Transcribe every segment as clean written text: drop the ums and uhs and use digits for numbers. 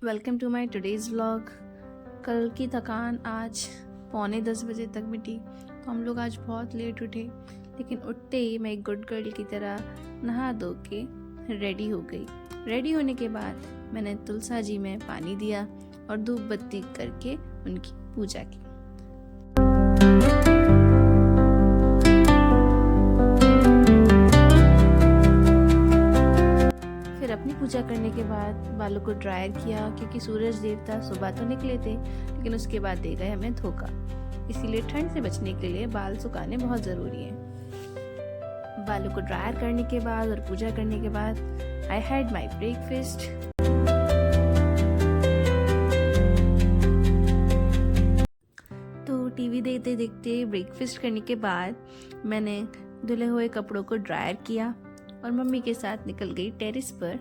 Welcome to my today's vlog. कल की थकान आज 9:45 बजे तक मिटी, तो हम लोग आज बहुत लेट उठे। लेकिन उठते ही मैं एक गुड गर्ल की तरह नहा धो के रेडी हो गई। रेडी होने के बाद मैंने तुलसा जी में पानी दिया और धूप बत्ती करके उनकी पूजा की। फिर अपनी पूजा करने के बाद बालों को ड्राई किया, क्योंकि सूरज देवता सुबह तो निकले थे लेकिन उसके बाद दे गए हमें धोखा। इसीलिए ठंड से बचने के लिए बाल सुखाने बहुत ज़रूरी है। बालों को ड्रायर करने के बाद और पूजा करने के बाद आई हैड माई ब्रेकफास्ट। तो टीवी देखते देखते ब्रेकफास्ट करने के बाद मैंने धुले हुए कपड़ों को ड्रायर किया और मम्मी के साथ निकल गई टेरेस पर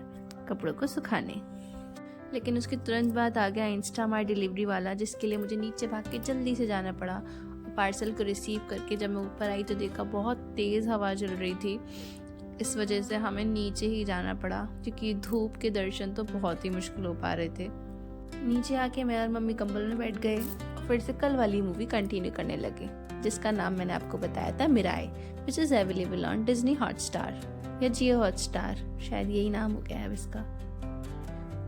कपड़ों को सुखाने। लेकिन उसके तुरंत बाद आ गया इंस्टामार्ट डिलीवरी वाला, जिसके लिए मुझे नीचे भाग के जल्दी से जाना पड़ा। पार्सल को रिसीव करके जब मैं ऊपर आई तो देखा बहुत तेज़ हवा चल रही थी। इस वजह से हमें नीचे ही जाना पड़ा, क्योंकि धूप के दर्शन तो बहुत ही मुश्किल हो पा रहे थे। नीचे आके मैं और मम्मी कंबल में बैठ गए और फिर से कल वाली मूवी कंटिन्यू करने लगे, जिसका नाम मैंने आपको बताया था, Mirai, which is available on Disney Hotstar या जियो हॉटस्टार, शायद यही नाम हो गया है इसका।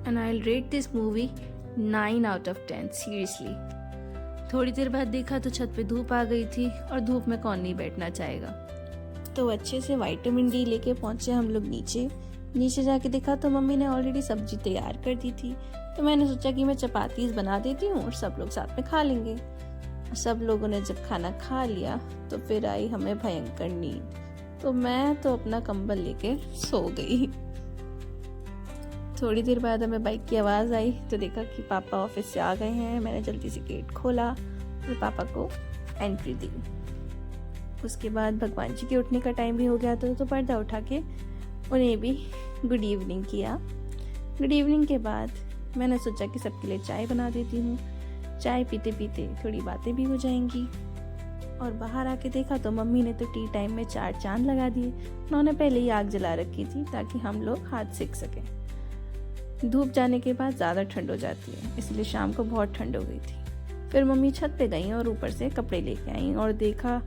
And I will rate this movie 9 out of 10 seriously. थोड़ी देर बाद देखा तो छत पे धूप आ गई थी, और धूप में कौन नहीं बैठना चाहेगा। तो अच्छे से विटामिन डी लेके पहुंचे हम लोग नीचे जाके देखा तो मम्मी ने ऑलरेडी सब्जी तैयार कर दी थी। तो मैंने सोचा कि मैं चपातीस बना देती हूँ और सब लोग साथ में खा लेंगे। सब लोगों ने जब खाना खा लिया तो फिर आई हमें भयंकर नींद। तो मैं तो अपना कंबल लेके सो गई। थोड़ी देर बाद हमें बाइक की आवाज़ आई तो देखा कि पापा ऑफिस से आ गए हैं। मैंने जल्दी से गेट खोला और पापा को एंट्री दी। उसके बाद भगवान जी के उठने का टाइम भी हो गया था, तो पर्दा उठा के उन्हें भी गुड इवनिंग किया। गुड इवनिंग के बाद मैंने सोचा कि सबके लिए चाय बना देती हूँ। चाय पीते पीते थोड़ी बातें भी हो जाएंगी। और बाहर आके देखा तो मम्मी ने तो टी टाइम में 4 चांद लगा दिए। उन्होंने पहले ही आग जला रखी थी ताकि हम लोग हाथ सेक सकें। धूप जाने के बाद ज़्यादा ठंड हो जाती है, इसलिए शाम को बहुत ठंड हो गई थी। फिर मम्मी छत पे गई और ऊपर से कपड़े लेके आई और देखा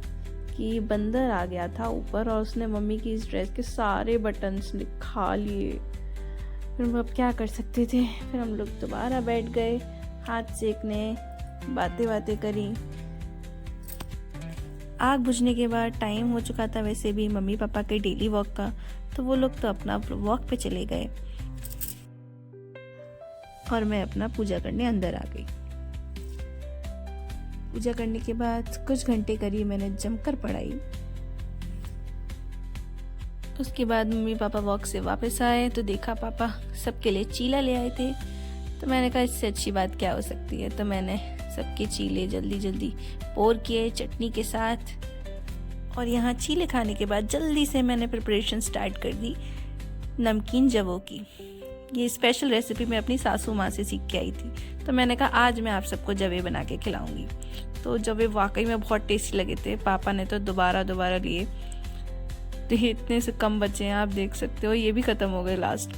कि बंदर आ गया था ऊपर, और उसने मम्मी की इस ड्रेस के सारे बटन्स खा लिए। फिर हम अब क्या कर सकते थे। फिर हम लोग दोबारा बैठ गए हाथ सेकने, बातें करी। आग बुझने के बाद टाइम हो चुका था वैसे भी मम्मी पापा के डेली वॉक का, तो वो लोग तो अपना वॉक पे चले गए और मैं अपना पूजा करने अंदर आ गई। पूजा करने के बाद कुछ घंटे करी मैंने जमकर पढ़ाई। उसके बाद मम्मी पापा वॉक से वापस आए तो देखा पापा सबके लिए चीला ले आए थे। तो मैंने कहा इससे अच्छी बात क्या हो सकती है। तो मैंने सबके चीले जल्दी पोर किए चटनी के साथ। और यहाँ चीले खाने के बाद जल्दी से मैंने प्रिपरेशन स्टार्ट कर दी नमकीन जवों की। ये स्पेशल रेसिपी मैं अपनी सासू माँ से सीख के आई थी। तो मैंने कहा आज मैं आप सबको जवे बना के खिलाऊंगी। तो जवे वाकई में बहुत टेस्टी लगे थे। पापा ने तो दोबारा लिए, तो इतने से कम बचे हैं, आप देख सकते हो। ये भी ख़त्म हो गए लास्ट।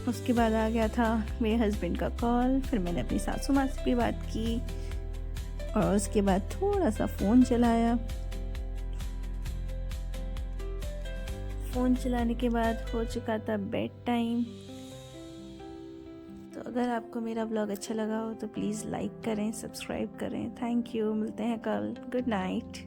उसके बाद आ गया था मेरे हस्बैंड का कॉल। फिर मैंने अपनी सासू माँ से भी बात की और उसके बाद थोड़ा सा फ़ोन चलाया। फ़ोन चलाने के बाद हो चुका था बेड टाइम। तो अगर आपको मेरा ब्लॉग अच्छा लगा हो तो प्लीज़ लाइक करें, सब्सक्राइब करें। Thank you. मिलते हैं कल। Good night.